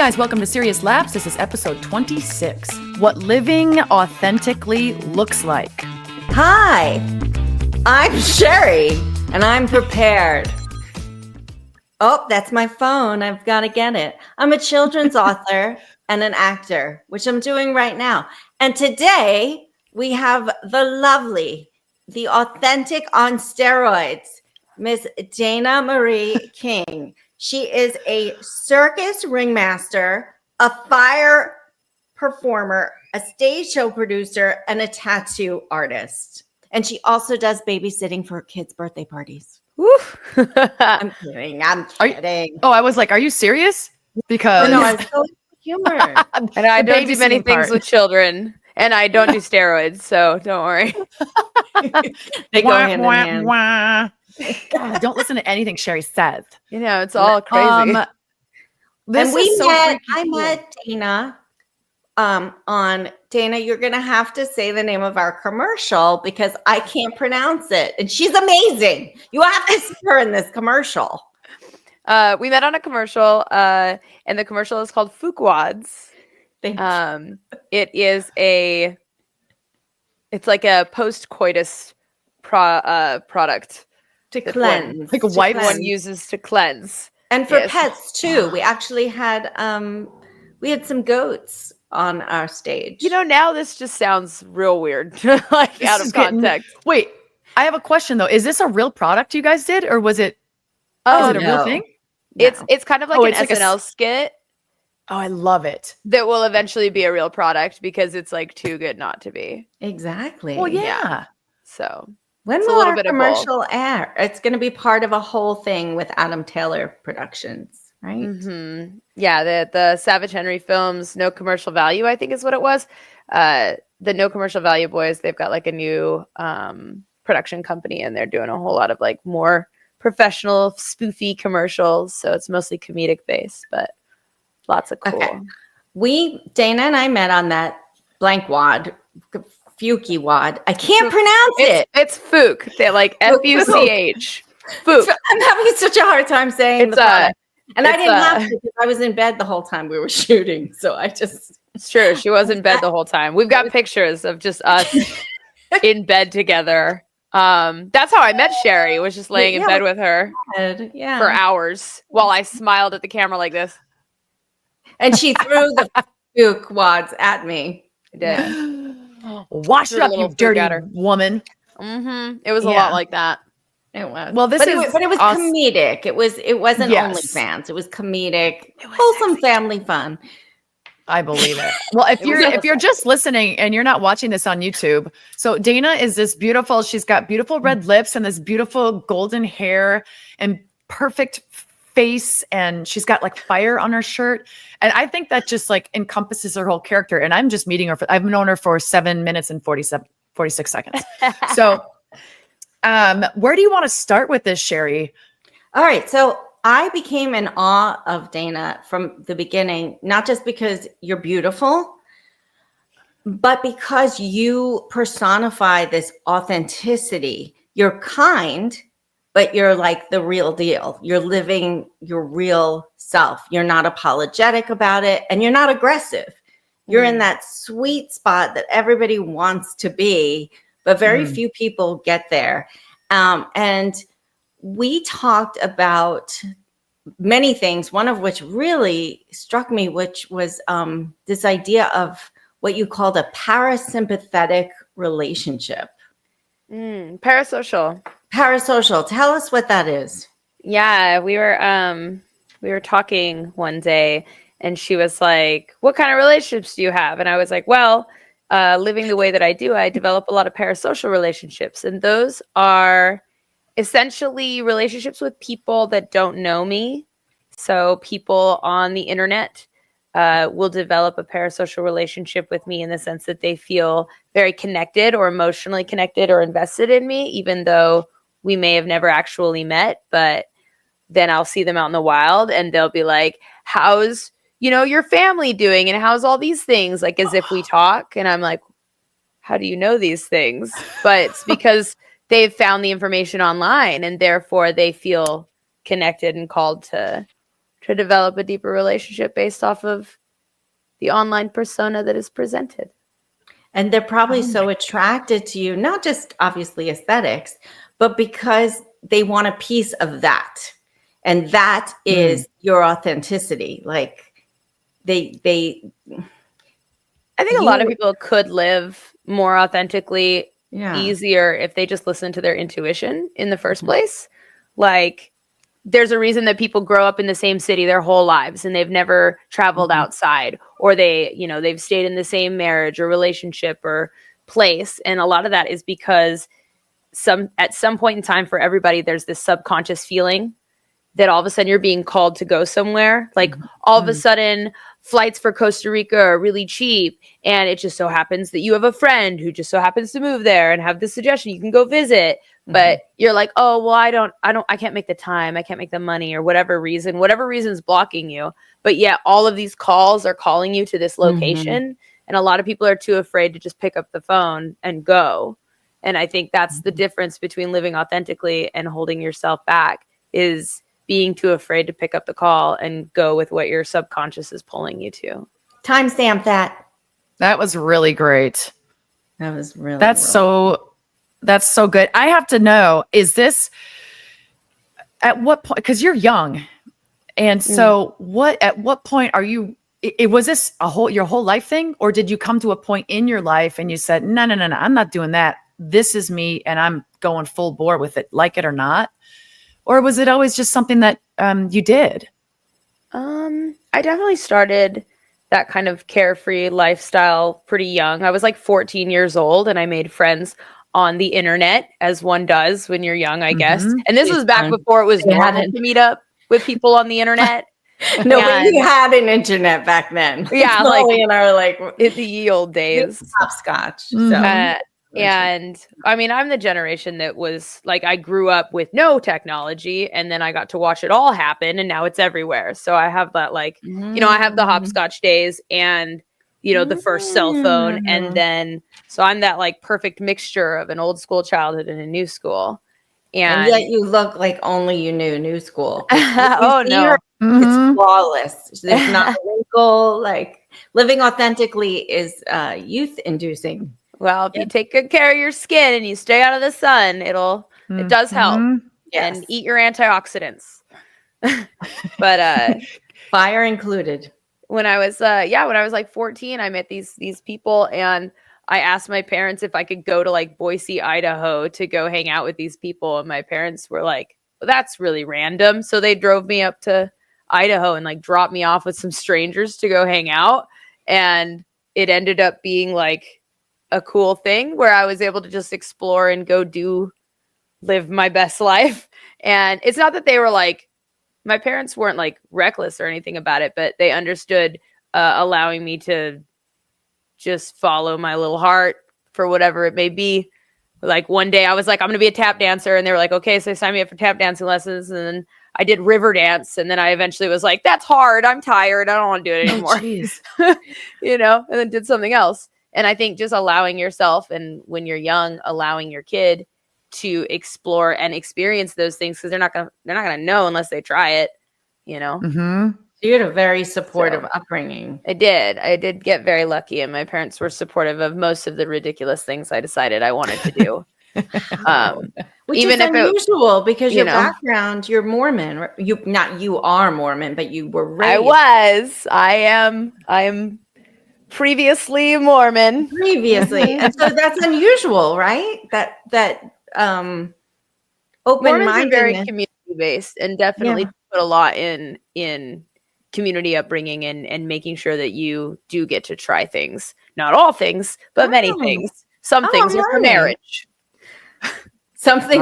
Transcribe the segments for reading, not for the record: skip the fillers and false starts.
guys, welcome to Serious Labs. This is episode 26. What living authentically looks like. Hi, I'm Sheri, and I'm prepared. Oh, that's my phone. I've got to get it. I'm a children's author and an actor, which I'm doing right now. And today we have the lovely, the authentic on steroids, Miss Dana Marie King. She is a circus ringmaster, a fire performer, a stage show producer, and a tattoo artist. And she also does babysitting for kids' birthday parties. I'm kidding. I'm kidding. I was like, are you serious? Because no, I was so humor. And I don't do many things with children, and I don't do steroids, so don't worry. They go hand in hand. God, don't listen to anything Sheri says. You know, it's all crazy. I met Dana on Dana. You're going to have to say the name of our commercial because I can't pronounce it. And she's amazing. You have to see her in this commercial. We met on a commercial, and the commercial is called Fuquads. It's like a post-coitus product. To cleanse. Like a wipe one uses to cleanse. And for pets too. We actually had some goats on our stage. You know, now this just sounds real weird, like out of context. Wait, I have a question though. Is this a real product you guys did, or was it? Is it a real thing? No. It's kind of like an SNL skit. Oh, I love it. That will eventually be a real product because it's like too good not to be. Exactly. Well, yeah. So when will our commercial air? It's going to be part of a whole thing with Adam Taylor Productions, right? Mm-hmm. Yeah, the Savage Henry Films No Commercial Value, I think is what it was. The No Commercial Value boys, they've got like a new production company, and they're doing a whole lot of like more professional, spoofy commercials. So it's mostly comedic based, but lots of cool. Okay. Dana and I met on that blank wad. Fuki wad. I can't pronounce it. It's Fook. They're like Fuch. Fook. I'm having such a hard time saying the and I didn't have to because I was in bed the whole time we were shooting. So it's true. She was in bed the whole time. We've got pictures of just us in bed together. That's how I met Sheri, was just laying in bed with her for hours while I smiled at the camera like this. And she threw the Fook wads at me. I did. Wash it up, you dirty woman. Mm-hmm. It was a lot like that. It was. Well, but it was comedic. It wasn't OnlyFans. It was comedic, wholesome family fun. I believe it. Well, if you're just listening and you're not watching this on YouTube, so Dana is this beautiful. She's got beautiful red lips and this beautiful golden hair and perfect face, and she's got like fire on her shirt, and I think that just like encompasses her whole character. And I'm just meeting her I've known her for 7 minutes and 46 seconds. So where do you want to start with this, Sheri? All right, so I became in awe of Dana from the beginning, not just because you're beautiful, but because you personify this authenticity. You're kind, but you're like the real deal. You're living your real self. You're not apologetic about it, and you're not aggressive. You're in that sweet spot that everybody wants to be, but very few people get there. And we talked about many things, one of which really struck me, which was this idea of what you called a parasympathetic relationship. Parasocial. Tell us what that is. Yeah, we were talking one day, and she was like, "What kind of relationships do you have?" And I was like, "Well, living the way that I do, I develop a lot of parasocial relationships, and those are essentially relationships with people that don't know me. So people on the internet will develop a parasocial relationship with me in the sense that they feel very connected or emotionally connected or invested in me, even though we may have never actually met. But then I'll see them out in the wild, and they'll be like, how's, your family doing? And how's all these things? Like, as if we talk. And I'm like, how do you know these things? But it's because they've found the information online, and therefore they feel connected and called to to develop a deeper relationship based off of the online persona that is presented. And they're probably so attracted to you, not just obviously aesthetics, but because they want a piece of that. And that is your authenticity. Like I think a lot of people could live more authentically, easier if they just listen to their intuition in the first place. Like, there's a reason that people grow up in the same city their whole lives and they've never traveled outside, or they've stayed in the same marriage or relationship or place. And a lot of that is because at some point in time for everybody, there's this subconscious feeling that all of a sudden you're being called to go somewhere. Like all of a sudden flights for Costa Rica are really cheap. And it just so happens that you have a friend who just so happens to move there and have this suggestion, you can go visit. But you're like, oh, well, I can't make the time. I can't make the money, or whatever reason's blocking you. But yet all of these calls are calling you to this location. And a lot of people are too afraid to just pick up the phone and go. And I think that's the difference between living authentically and holding yourself back, is being too afraid to pick up the call and go with what your subconscious is pulling you to. Timestamp that. That was really great. That was really That's so good. I have to know, is this at what point, because you're young. And so at what point are you, was this your whole life thing? Or did you come to a point in your life and you said, no, I'm not doing that. This is me and I'm going full bore with it, like it or not? Or was it always just something that you did? I definitely started that kind of carefree lifestyle pretty young. I was like 14 years old and I made friends on the internet, as one does when you're young, I guess. And this was back before it was normal to meet up with people on the internet. No, but you had an internet back then. Yeah, Molly and I were in the ye old days. Hopscotch. And I mean, I'm the generation that was like, I grew up with no technology and then I got to watch it all happen and now it's everywhere. So I have that I have the hopscotch days and, the first cell phone. And then, so I'm that like perfect mixture of an old school childhood and a new school. And yet you look like only you knew new school. Oh, no. It's flawless. There's not a wrinkle. Like, living authentically is youth inducing. Well, if you take good care of your skin and you stay out of the sun, it does help. Yes. And eat your antioxidants. But fire included. When I was like 14, I met these people and I asked my parents if I could go to like Boise, Idaho to go hang out with these people. And my parents were like, well, that's really random. So they drove me up to Idaho and like dropped me off with some strangers to go hang out. And it ended up being like a cool thing where I was able to just explore and live my best life. And it's not that they were like, my parents weren't like reckless or anything about it, but they understood allowing me to just follow my little heart for whatever it may be. Like one day I was like, I'm going to be a tap dancer. And they were like, okay, so they signed me up for tap dancing lessons. And then I did river dance. And then I eventually was like, that's hard. I'm tired. I don't want to do it anymore. And then did something else. And I think just allowing yourself, and when you're young, allowing your kid to explore and experience those things, because they're not gonna know unless they try it, You had a very supportive upbringing. I did get very lucky, and my parents were supportive of most of the ridiculous things I decided I wanted to do. Which even is unusual because your background, you're Mormon. You are Mormon, but you were raised. I am previously Mormon. And so that's unusual, right? That open-mindedness. Mormons are very community-based and definitely put a lot in community upbringing and making sure that you do get to try things. Not all things, but many things. Some things are for marriage. Something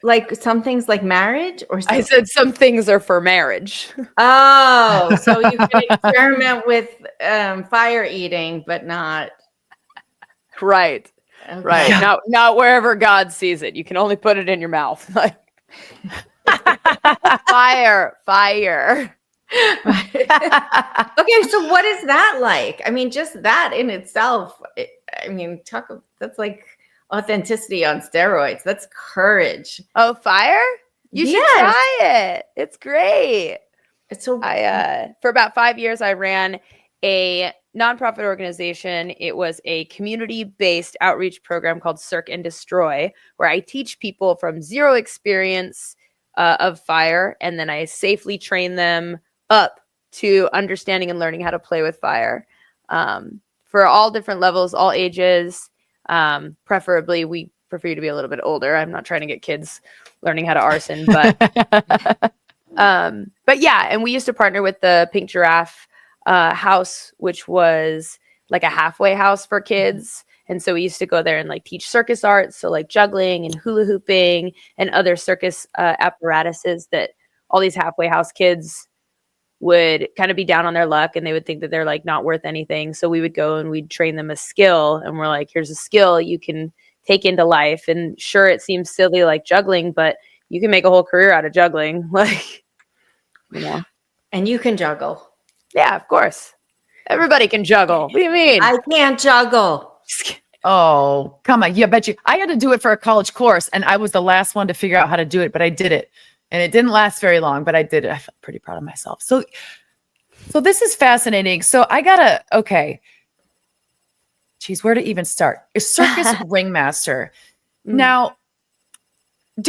like some things like marriage, or something? I said some things are for marriage. Oh, so you can experiment with fire eating, but not right. Okay. Right. Yeah. Not wherever God sees it. You can only put it in your mouth. Like fire. Okay, so what is that like? I mean, just that in itself. That's like authenticity on steroids. That's courage. Oh, fire? You should try it. It's great. It's so I for about 5 years I ran a nonprofit organization. It was a community-based outreach program called Circ and Destroy, where I teach people from zero experience of fire, and then I safely train them up to understanding and learning how to play with fire, for all different levels, all ages. Preferably, we prefer you to be a little bit older. I'm not trying to get kids learning how to arson, but yeah, and we used to partner with the Pink Giraffe house, which was like a halfway house for kids. And so we used to go there and like teach circus arts, so like juggling and hula hooping and other circus apparatuses that all these halfway house kids would kind of be down on their luck, and they would think that they're like not worth anything. So we would go and we'd train them a skill, and we're like, here's a skill you can take into life. And sure, it seems silly like juggling, but you can make a whole career out of juggling. Like, you know. And you can juggle. Yeah, of course. Everybody can juggle. What do you mean? I can't juggle. Oh, come on. Yeah, bet you. I had to do it for a college course, and I was the last one to figure out how to do it, but I did it. And it didn't last very long, but I did it. I felt pretty proud of myself. So this is fascinating. So I gotta, okay. Geez, where to even start? A Circus Ringmaster. Now,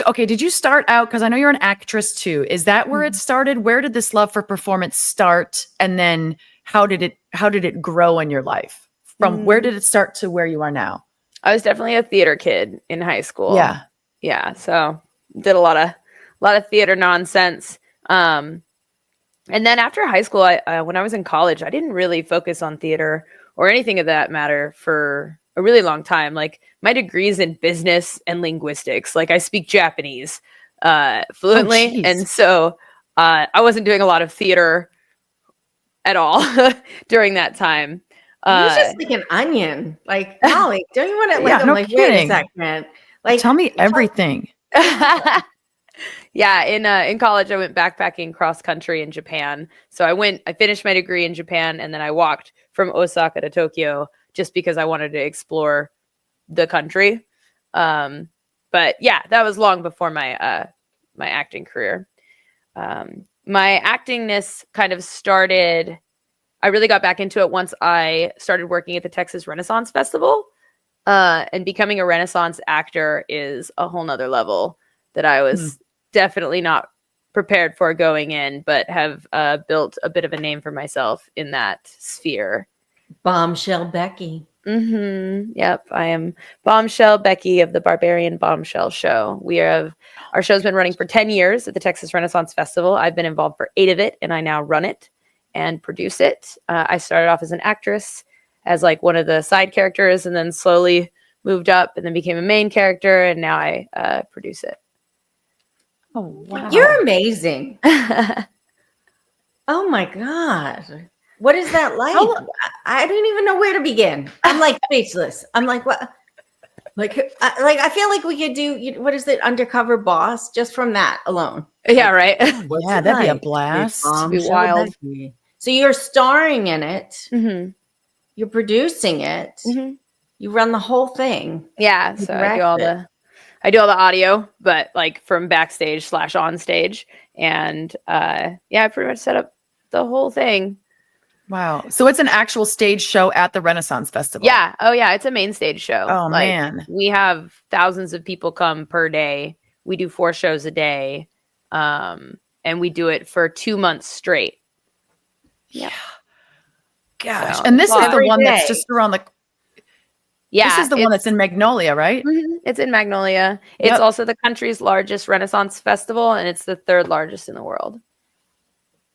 okay, did you start out, because I know you're an actress too. Is that where it started? Where did this love for performance start? And then how did it grow in your life? From where did it start to where you are now? I was definitely a theater kid in high school. Yeah. Yeah. So did a lot of theater nonsense. And then after high school, when I was in college, I didn't really focus on theater or anything of that matter for a really long time. Like, my degree's in business and linguistics. Like, I speak Japanese fluently. And so I wasn't doing a lot of theater at all during that time. You're just like an onion. Like, Molly, don't you want to, like, Yeah, I'm no like, kidding. wait a second. Like, Tell me everything. Yeah, in college I went backpacking cross country in Japan. So I finished my degree in Japan, and then I walked from Osaka to Tokyo just because I wanted to explore the country. But yeah, that was long before my my acting career. My actingness kind of started, I really got back into it once I started working at the Texas Renaissance Festival. And becoming a Renaissance actor is a whole nother level that I was definitely not prepared for going in, but have built a bit of a name for myself in that sphere. Bombshell Becky. Yep, I am Bombshell Becky of the Barbarian Bombshell Show. Our show's been running for 10 years at the Texas Renaissance Festival. I've been involved for 8 of it, and I now run it and produce it. I started off as an actress, as like one of the side characters, and then slowly moved up and then became a main character, and now I produce it. Oh, wow. You're amazing. Oh my God. What is that like? I don't even know where to begin. I'm like speechless. I'm like, what? Like I feel like we could do, what is it, Undercover Boss, just from that alone. Yeah, right. Yeah, that'd be a blast. It'd be wild. So you're starring in it. You're producing it. You run the whole thing. Yeah, so I do all the audio, but like from backstage / on stage, and yeah, I pretty much set up the whole thing. Wow. So it's an actual stage show at the Renaissance Festival. Yeah. Oh yeah, it's a main stage show. Oh, like, man. We have thousands of people come per day. We do 4 shows a day, and we do it for 2 months straight. Yeah. Gosh. So, and this is the every one that's day. just around the. Yeah. This is the one that's in Magnolia, right? It's in Magnolia. It's also the country's largest Renaissance festival, and it's the 3rd largest in the world.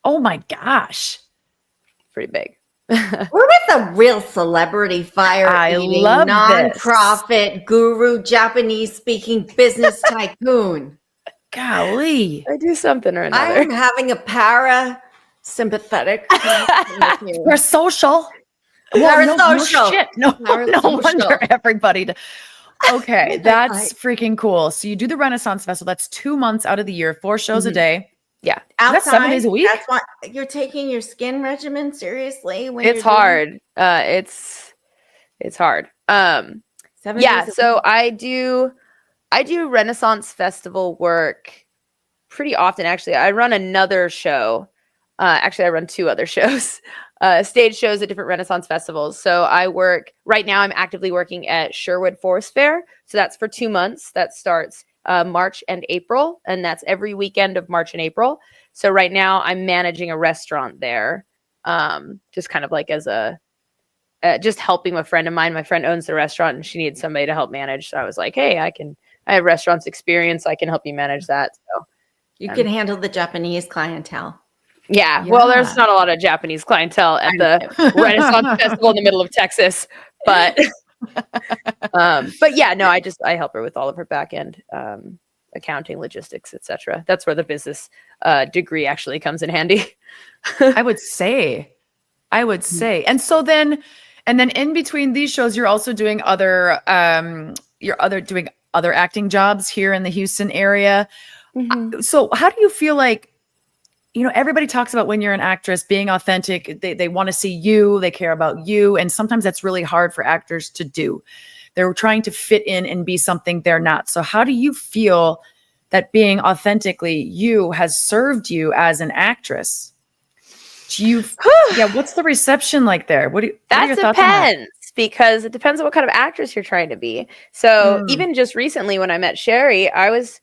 Oh my gosh. Pretty big. We're with a real celebrity fire eating, love nonprofit guru, Japanese speaking business tycoon. Golly. I do something or another. I'm having a parasympathetic. We're social. Parasocial. No Parasocial. wonder everybody. Okay, that's freaking cool. So you do the Renaissance Festival. That's 2 months out of the year, 4 shows a day. Yeah. That's 7 days a week? That's why you're taking your skin regimen seriously. It's hard. It's hard. 7 Yeah. days a So week. I do Renaissance Festival work pretty often. Actually, I run another show Actually, I run 2 other shows, stage shows at different Renaissance festivals. So right now I'm actively working at Sherwood Forest Fair. So that's for 2 months. That starts March and April, and that's every weekend of March and April. So right now I'm managing a restaurant there, just kind of like as just helping a friend of mine. My friend owns the restaurant and she needed somebody to help manage. So I was like, hey, I have restaurants experience. I can help you manage that. So You can handle the Japanese clientele. yeah. Well, there's not a lot of Japanese clientele at the Renaissance Festival in the middle of Texas, but yeah, no, I help her with all of her back end accounting, logistics, etc. That's where the business degree actually comes in handy. I would say. And so then in between these shows, you're also doing other doing other acting jobs here in the Houston area. Mm-hmm. So how do you feel like, everybody talks about when you're an actress being authentic, they want to see you, they care about you. And sometimes that's really hard for actors to do. They're trying to fit in and be something they're not. So how do you feel that being authentically you has served you as an actress? What's the reception like there? What are your thoughts on that? Depends, because it depends on what kind of actress you're trying to be. So even just recently when I met Sheri, I was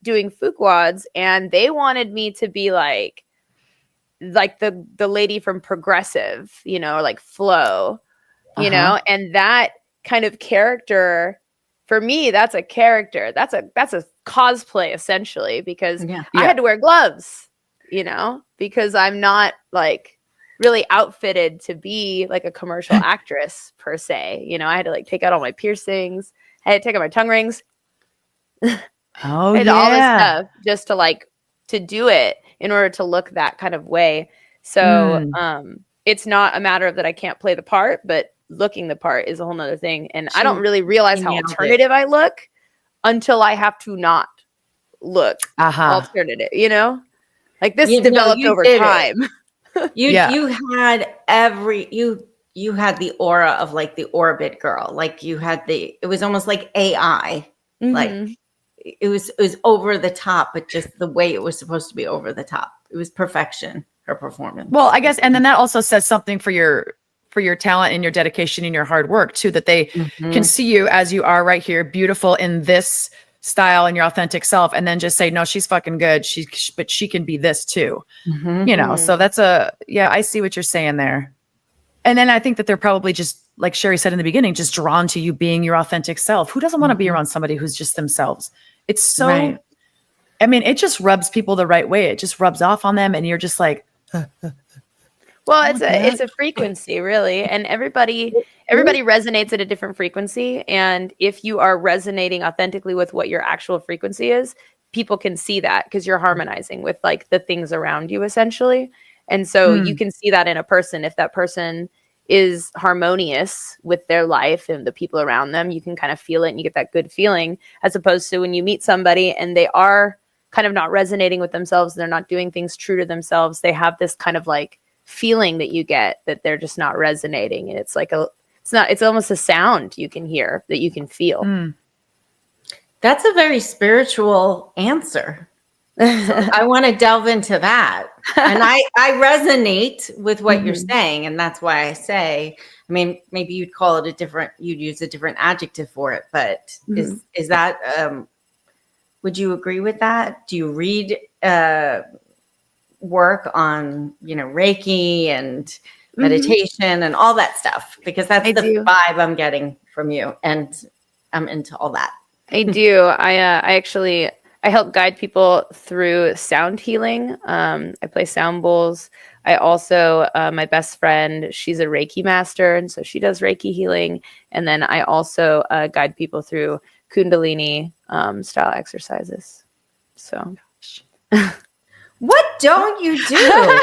doing Fuquads and they wanted me to be like the lady from Progressive, or like Flo, and that kind of character, for me, that's a character. That's a cosplay essentially, because I had to wear gloves, because I'm not like really outfitted to be like a commercial actress per se. I had to like take out all my piercings. I had to take out my tongue rings. Oh, and all this stuff just to do it in order to look that kind of way. So it's not a matter of that I can't play the part, but looking the part is a whole nother thing. And I don't really realize how alternative I look until I have to not look alternative, like this developed over time. You had you had the aura of like the Orbit girl. Like you had it was almost like AI. Mm-hmm. Like it was over the top, but just the way it was supposed to be over the top. It was perfection, her performance. Well, I guess, and then that also says something for your talent and your dedication and your hard work too, that they can see you as you are right here, beautiful in this style and your authentic self, and then just say, no, she's fucking good. But she can be this too, so that's I see what you're saying there. And then I think that they're probably just, like Sheri said in the beginning, just drawn to you being your authentic self. Who doesn't want to be around somebody who's just themselves? It's so, I mean, it just rubs people the right way. It just rubs off on them. And you're just like, well, it's a frequency really. And everybody resonates at a different frequency. And if you are resonating authentically with what your actual frequency is, people can see that because you're harmonizing with like the things around you essentially. And so you can see that in a person. If that person is harmonious with their life and the people around them, you can kind of feel it and you get that good feeling, as opposed to when you meet somebody and they are kind of not resonating with themselves, they're not doing things true to themselves. They have this kind of like feeling that you get that they're just not resonating. And it's like it's almost a sound you can hear that you can feel. That's a very spiritual answer. So I want to delve into that. And I resonate with what you're saying. And that's why I say, I mean, maybe you'd use a different adjective for it, but is that, would you agree with that? Do you read work on, Reiki and meditation and all that stuff? Because that's the vibe I'm getting from you. And I'm into all that. I do. I help guide people through sound healing. I play sound bowls. I also, my best friend, she's a Reiki master, and so she does Reiki healing. And then I also guide people through Kundalini style exercises. So, what don't you do?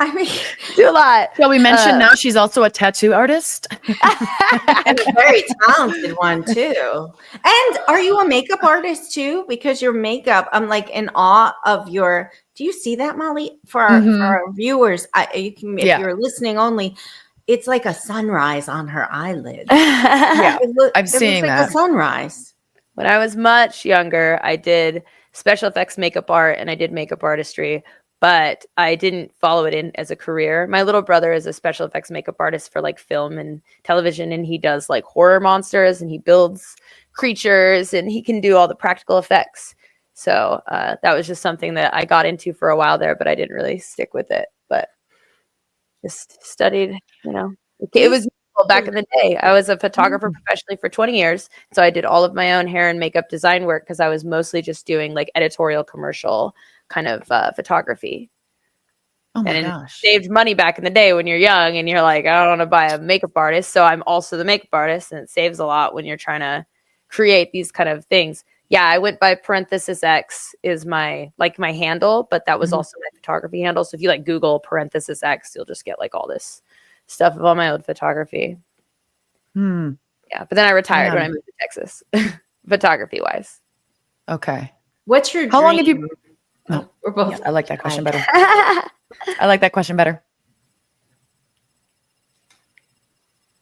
I mean, do a lot. Shall we mention now she's also a tattoo artist? And a very talented one too. And are you a makeup artist too? Because your makeup, I'm like in awe of your, do you see that, Molly? For our viewers, if you're listening only, it's like a sunrise on her eyelids. I'm seeing that. A sunrise. When I was much younger, I did special effects makeup art and I did makeup artistry. but I didn't follow it in as a career. My little brother is a special effects makeup artist for like film and television, and he does like horror monsters and he builds creatures and he can do all the practical effects. So that was just something that I got into for a while there, but I didn't really stick with it. But just studied, it was back in the day. I was a photographer professionally for 20 years. So I did all of my own hair and makeup design work because I was mostly just doing like editorial commercial kind of photography. Oh my and gosh. Saved money back in the day when you're young and you're like, I don't want to buy a makeup artist. So I'm also the makeup artist, and it saves a lot when you're trying to create these kind of things. Yeah, I went by parenthesis X is my handle, but that was also my photography handle. So if you like Google parenthesis X, you'll just get like all this stuff of all my old photography. Yeah, but then I retired when I moved to Texas, photography wise. Okay. What's your How dream? long have you? Oh, we're both. Yeah, I like that question better. I like that question better.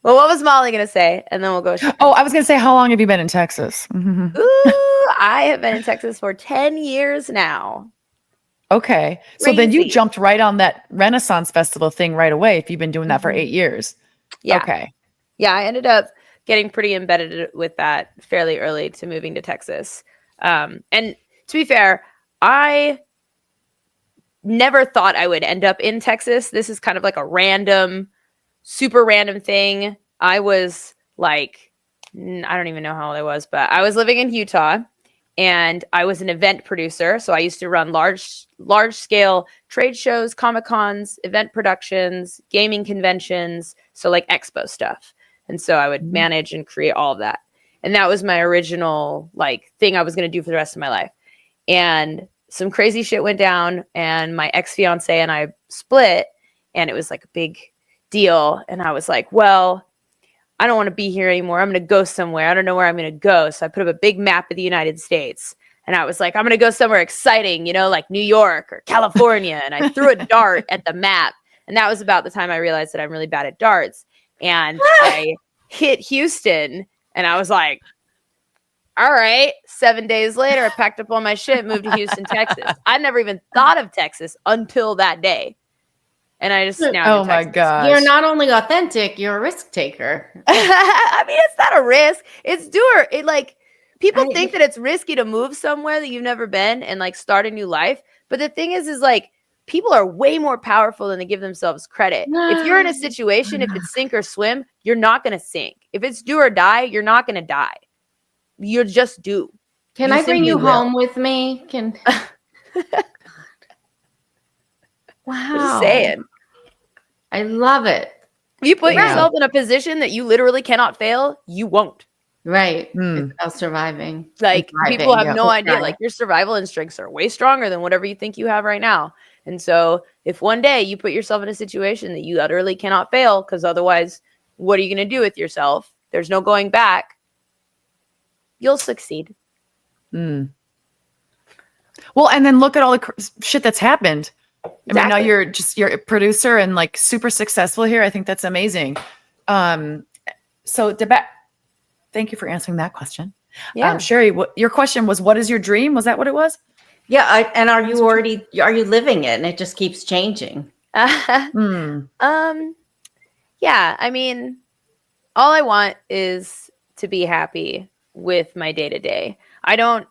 Well, what was Molly going to say? And then we'll go. Oh, I was going to say, how long have you been in Texas? Ooh, I have been in Texas for 10 years now. Okay. So then you Crazy. jumped right on that Renaissance Festival thing right away if you've been doing that for 8 years. Yeah. Okay. Yeah, I ended up getting pretty embedded with that fairly early to moving to Texas. And to be fair, I never thought I would end up in Texas. This is kind of like a super random thing. I was like, I don't even know how old I was, but I was living in Utah and I was an event producer. So I used to run large scale trade shows, Comic-Cons, event productions, gaming conventions. So like expo stuff. And so I would manage and create all of that. And that was my original like thing I was going to do for the rest of my life. And some crazy shit went down and my ex-fiance and I split, and it was like a big deal. And I was like, well, I don't want to be here anymore. I'm going to go somewhere. I don't know where I'm going to go. So I put up a big map of the United States and I was like, I'm going to go somewhere exciting, like New York or California. And I threw a dart at the map. And that was about the time I realized that I'm really bad at darts. And I hit Houston and I was like, all right. 7 days later, I packed up all my shit, moved to Houston, Texas. I never even thought of Texas until that day. And I just now. Oh my gosh. You're not only authentic, you're a risk taker. I mean, it's not a risk. It's people think that it's risky to move somewhere that you've never been and like start a new life. But the thing is like people are way more powerful than they give themselves credit. If you're in a situation, if it's sink or swim, you're not going to sink. If it's do or die, you're not going to die. You just do. Can I bring you home with me? Wow. Just saying. I love it. If you put yourself in a position that you literally cannot fail, you won't. Right. It's about surviving. Like people have no idea. Like your survival instincts are way stronger than whatever you think you have right now. And so if one day you put yourself in a situation that you utterly cannot fail, because otherwise, what are you going to do with yourself? There's no going back. You'll succeed. Well, and then look at all the shit that's happened. I mean, now you're a producer and like super successful here. I think that's amazing. So thank you for answering that question. Yeah. Sheri, your question was, what is your dream? Was that what it was? Yeah. And are you living it? And it just keeps changing. Yeah. I mean, all I want is to be happy with my day to day. I don't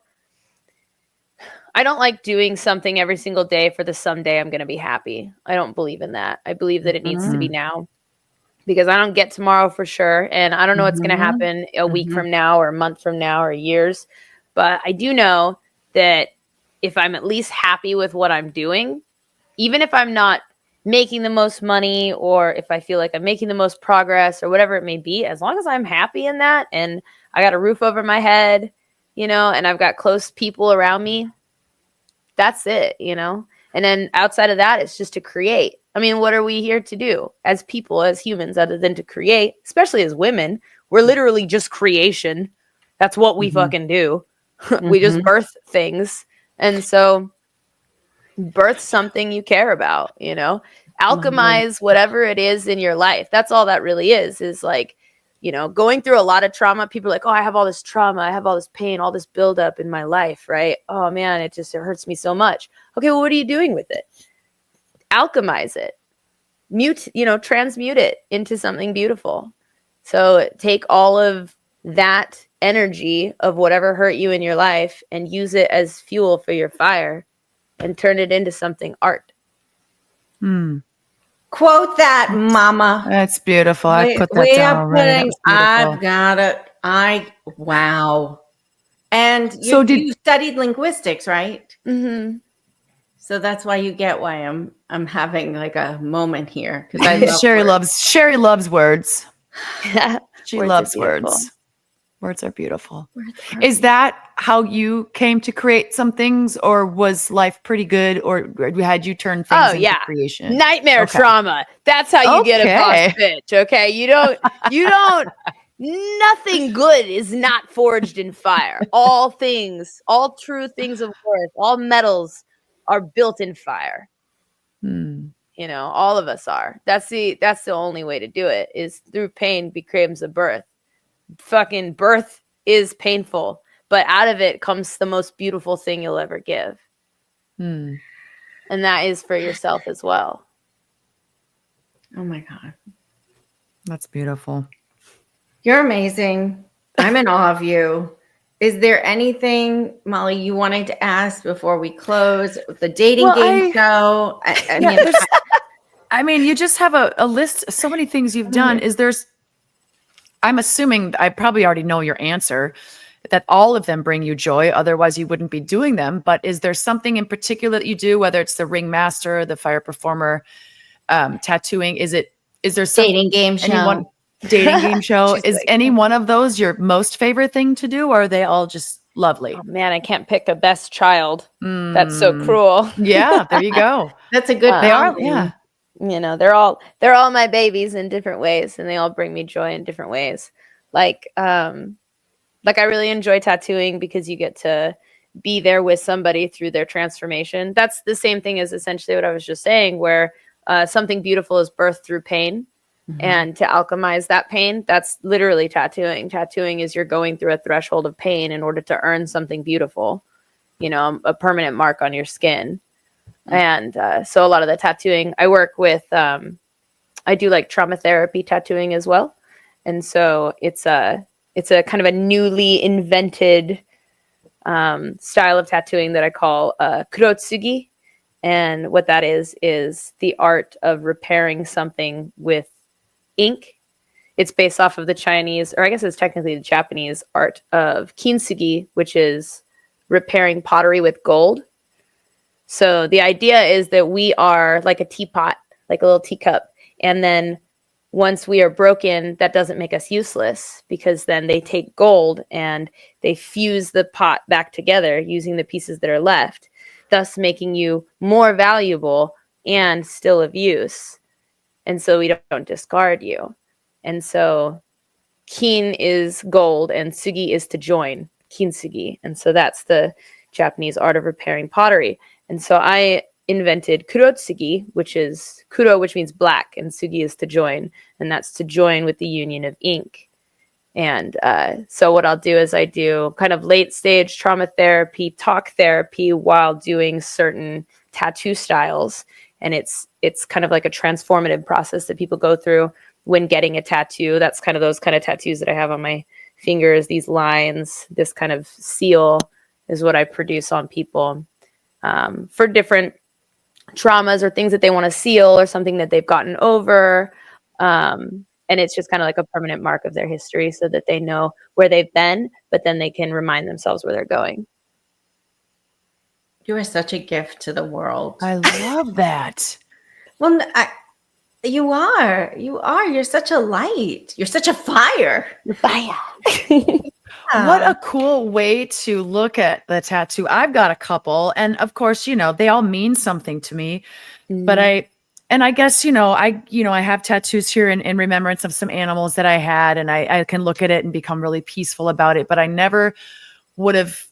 like doing something every single day for the someday I'm going to be happy. I don't believe in that. I believe that it needs to be now because I don't get tomorrow for sure. And I don't know what's going to happen a week from now or a month from now or years. But I do know that if I'm at least happy with what I'm doing, even if I'm not making the most money or if I feel like I'm making the most progress or whatever it may be, as long as I'm happy in that and I got a roof over my head, and I've got close people around me, that's it, And then outside of that, it's just to create. I mean, what are we here to do as people, as humans, other than to create, especially as women? We're literally just creation. That's what we fucking do. We just birth things. And so birth something you care about, alchemize whatever it is in your life. That's all that really is like, going through a lot of trauma. People are like, oh, I have all this trauma. I have all this pain, all this buildup in my life, right? Oh man, it hurts me so much. Okay, well, what are you doing with it? alchemize it, transmute it into something beautiful. So take all of that energy of whatever hurt you in your life and use it as fuel for your fire and turn it into something art. Quote that, mama. That's beautiful. I put that down already. That was beautiful. I've got it. Wow. And So you studied linguistics, right? Mm-hmm. So that's why you get why I'm having like a moment here, because I love Sheri loves words. She Words loves are beautiful. words. Words are beautiful. Is that how you came to create some things, or was life pretty good, or had you turned things into creation? Nightmare trauma. That's how you get a boss bitch. Okay. You don't, nothing good is not forged in fire. All true things of worth, all metals are built in fire. All of us are. That's the only way to do it, is through pain becomes a birth. Fucking birth is painful, but out of it comes the most beautiful thing you'll ever give. And that is for yourself as well. Oh my God. That's beautiful. You're amazing. I'm in awe of you. Is there anything, Molly, you wanted to ask before we close the dating game show? I mean, you just have a list, so many things you've done. I'm assuming, I probably already know your answer, that all of them bring you joy. Otherwise, you wouldn't be doing them. But is there something in particular that you do, whether it's the ringmaster, the fire performer, tattooing? Is there some dating game show? Dating game show? Is any one of those your most favorite thing to do, or are they all just lovely? Oh, man, I can't pick a best child. That's so cruel. Yeah, there you go. That's a good. They are. Yeah. They're all my babies in different ways, and they all bring me joy in different ways. Like I really enjoy tattooing because you get to be there with somebody through their transformation. That's the same thing as essentially what I was just saying, where something beautiful is birthed through pain. And to alchemize that pain, that's literally tattooing. Tattooing is you're going through a threshold of pain in order to earn something beautiful, a permanent mark on your skin. And so a lot of the tattooing, I work with, I do like trauma therapy tattooing as well. And so it's a kind of a newly invented style of tattooing that I call kurotsugi. And what that is the art of repairing something with ink. It's based off of the Chinese, or I guess it's technically the Japanese art of kintsugi, which is repairing pottery with gold. So the idea is that we are like a teapot, like a little teacup. And then once we are broken, that doesn't make us useless, because then they take gold and they fuse the pot back together using the pieces that are left, thus making you more valuable and still of use. And so we don't discard you. And so kin is gold and sugi is to join, kintsugi. And so that's the Japanese art of repairing pottery. And so I invented kurotsugi, which is kuro, which means black, and sugi is to join. And that's to join with the union of ink. And so what I'll do is I do kind of late stage trauma therapy, talk therapy, while doing certain tattoo styles. And it's kind of like a transformative process that people go through when getting a tattoo. That's kind of those kind of tattoos that I have on my fingers, these lines, this kind of seal is what I produce on people for different traumas or things that they want to seal or something that they've gotten over. And it's just kind of like a permanent mark of their history so that they know where they've been, but then they can remind themselves where they're going. You are such a gift to the world. I love that. Well, you are. You're such a light. You're such a fire. Fire. What a cool way to look at the tattoo. I've got a couple, and of course, they all mean something to me. But I guess, I have tattoos here in remembrance of some animals that I had, and I can look at it and become really peaceful about it. But I never would have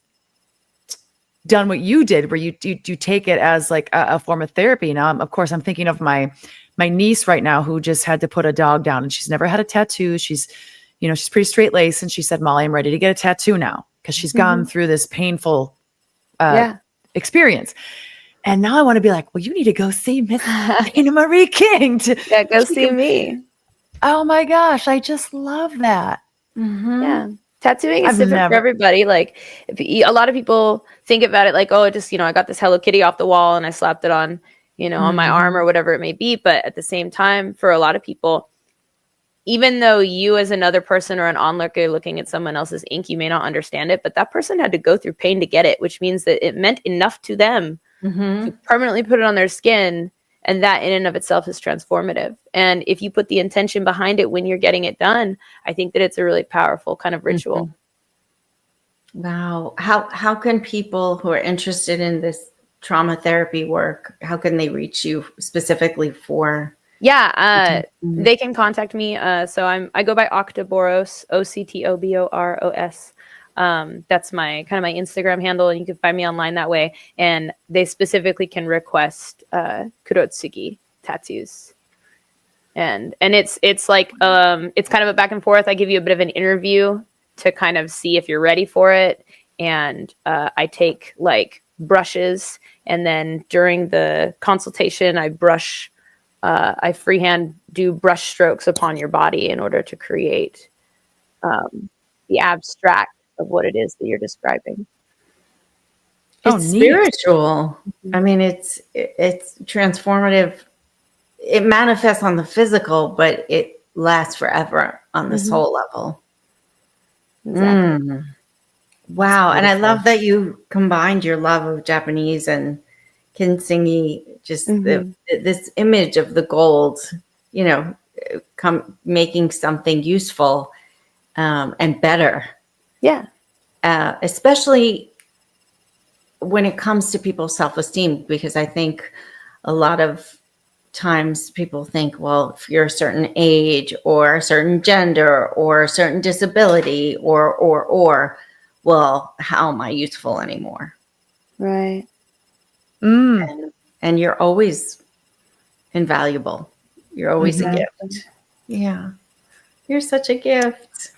done what you did, where you take it as like a form of therapy. Now, of course, I'm thinking of my niece right now, who just had to put a dog down, and she's never had a tattoo. She's pretty straight laced, and she said, "Molly, I'm ready to get a tattoo now," because she's gone through this painful experience. And now I want to be like, well, you need to go see Miss Dana Marie King. Yeah, go see me. Oh my gosh, I just love that. Mhm. Yeah. Tattooing is I've different for never- everybody. Like a lot of people think about it like, oh, just, I got this Hello Kitty off the wall and I slapped it on, on my arm or whatever it may be. But at the same time, for a lot of people, even though you as another person or an onlooker looking at someone else's ink, you may not understand it, but that person had to go through pain to get it, which means that it meant enough to them to permanently put it on their skin. And that in and of itself is transformative. And if you put the intention behind it when you're getting it done, I think that it's a really powerful kind of ritual. Wow. How can people who are interested in this trauma therapy work, how can they reach you specifically for? Yeah, they can contact me. So I go by Octoboros, Octoboros. That's my Instagram handle, and you can find me online that way. And they specifically can request kurotsuki tattoos, and it's like it's kind of a back and forth. I give you a bit of an interview to kind of see if you're ready for it, and I take like brushes, and then during the consultation, I freehand do brush strokes upon your body in order to create the abstract of what it is that you're describing. It's spiritual. I mean, it's transformative. It manifests on the physical, but it lasts forever on the soul level. Exactly. Wow. And I love that you combined your love of Japanese and kintsugi, just this image of the gold, making something useful and better. Yeah. Especially when it comes to people's self-esteem, because I think a lot of times people think, well, if you're a certain age or a certain gender or a certain disability or, well, how am I useful anymore? Right. And you're always invaluable. You're always a gift. Yeah. You're such a gift.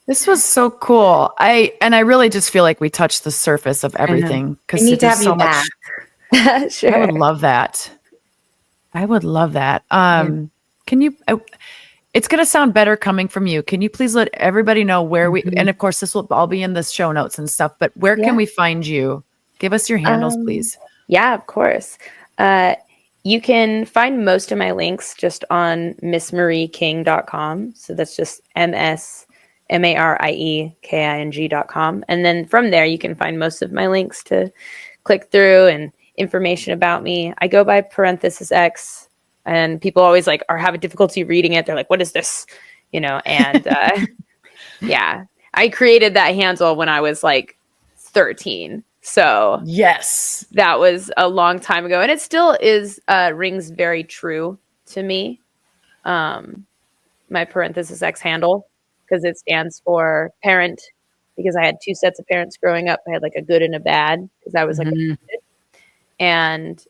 This was so cool. I really just feel like we touched the surface of everything because need to have you back. Sure. I would love that. Can you? It's going to sound better coming from you. Can you please let everybody know where we? And of course, this will all be in the show notes and stuff. But where can we find you? Give us your handles, please. Yeah, of course. You can find most of my links just on missmarieking.com. So that's just MSMarieking.com. And then from there, you can find most of my links to click through and information about me. I go by parenthesis X, and people always have a difficulty reading it. They're like, what is this? And yeah, I created that handle when I was 13. So yes, that was a long time ago, and it still is rings very true to me. My parenthesis X handle, because it stands for parent, because I had two sets of parents growing up. I had a good and a bad, because I was and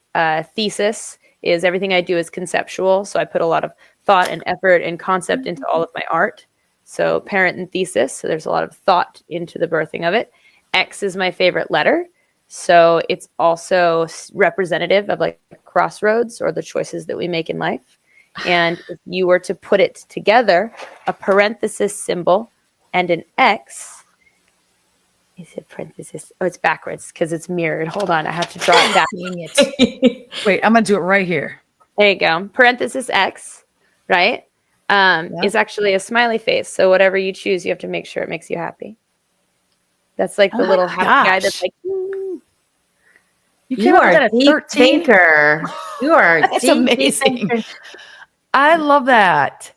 thesis is everything I do is conceptual. So I put a lot of thought and effort and concept into all of my art. So parent and thesis. So there's a lot of thought into the birthing of it. X is my favorite letter. So it's also representative of crossroads or the choices that we make in life. And if you were to put it together, a parenthesis symbol and an X. Is it parenthesis? Oh, it's backwards because it's mirrored. Hold on. I have to draw it back. Wait, I'm going to do it right here. There you go. Parenthesis X, right? Is actually a smiley face. So whatever you choose, you have to make sure it makes you happy. That's the little happy guy that's you are a deep thinker. You are that's amazing. I love that.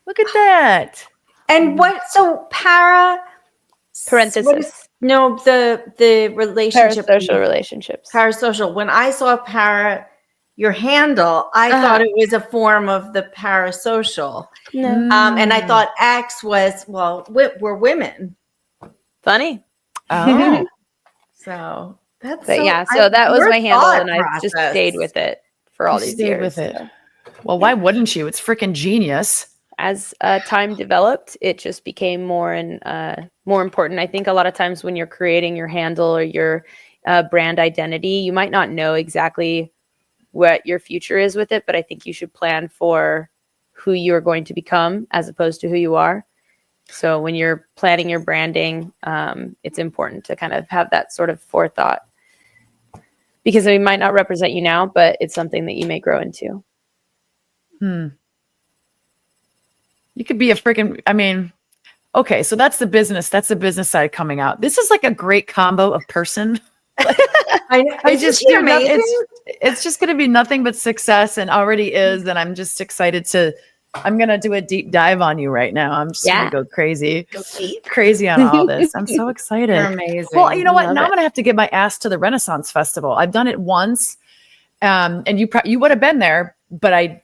Look at that. And so parenthesis. No, the relationship. Parasocial relationships. Parasocial. When I saw your handle, I thought it was a form of the parasocial. No. And I thought X was, we're women. Funny. Oh. So that's so that was my handle, and I just stayed with it for all these years. With it. So. Well, why wouldn't you? It's freaking genius. As time developed, it just became more and more important. I think a lot of times when you're creating your handle or you're brand identity. You might not know exactly what your future is with it, but I think you should plan for who you're going to become as opposed to who you are. So when you're planning your branding, it's important to kind of have that sort of forethought, because it might not represent you now, but it's something that you may grow into. You could be a freaking, I mean, okay, so that's the business side coming out. This is like a great combo of person. It's just going to be nothing but success, and already is. And I'm just excited I'm going to do a deep dive on you right now. I'm just going to go crazy on all this. I'm so excited. You're amazing. Well, you know what? Love Now it. I'm going to have to get my ass to the Renaissance Festival. I've done it once. And you would have been there, but I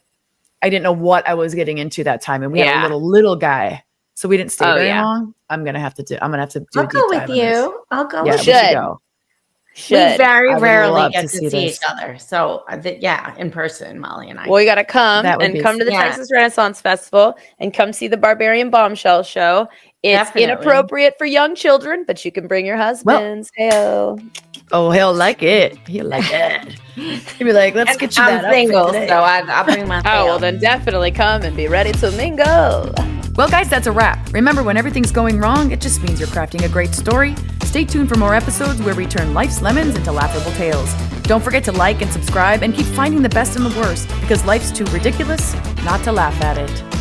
didn't know what I was getting into that time. And we had a little guy, so we didn't stay very long. I'm going to have to do I'll a go deep dive with on you. this. I'll go Yeah, with we you. should go. We very I would rarely love get to to see see this. each other. So, in person, Molly and I. Well, you got to come That would be to the Yeah. Texas Renaissance Festival and come see the Barbarian Bombshell show. It's Definitely. inappropriate for young children, but you can bring your husbands. Heyo. Oh, he'll like it. He'll like it. He'll be like, let's get you I'm that outfit single, today. so I'll bring my Oh, well, then definitely come and be ready to mingle. Well, guys, that's a wrap. Remember, when everything's going wrong, it just means you're crafting a great story. Stay tuned for more episodes where we turn life's lemons into laughable tales. Don't forget to like and subscribe and keep finding the best and the worst, because life's too ridiculous not to laugh at it.